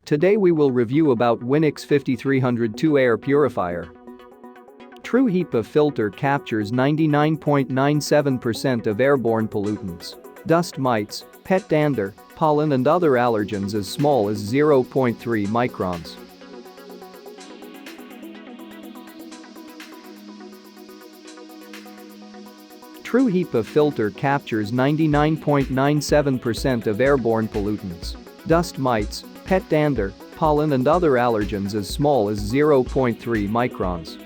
Today we will review about Winix 5302 air purifier. True-HEPA filter captures 99.97% of airborne pollutants, dust mites, pet dander, pollen and other allergens as small as 0.3 microns. True-HEPA filter captures 99.97% of airborne pollutants, dust mites, pet dander, pollen and other allergens as small as 0.3 microns.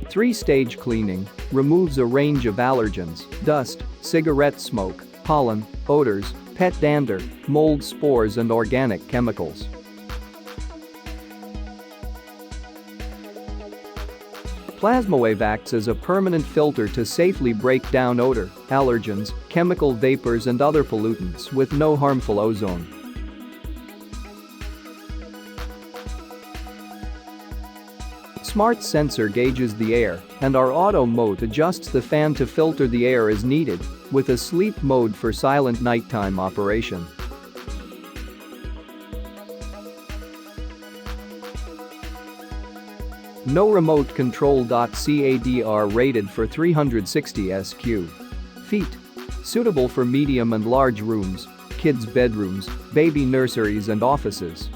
Three-stage cleaning removes a range of allergens, dust, cigarette smoke, pollen, odors, pet dander, mold spores and organic chemicals. PlasmaWave acts as a permanent filter to safely break down odor, allergens, chemical vapors and other pollutants with no harmful ozone. Smart sensor gauges the air, and our auto mode adjusts the fan to filter the air as needed, with a sleep mode for silent nighttime operation. No remote control. CADR rated for 360 sq.ft. Suitable for medium and large rooms, kids' bedrooms, baby nurseries and offices.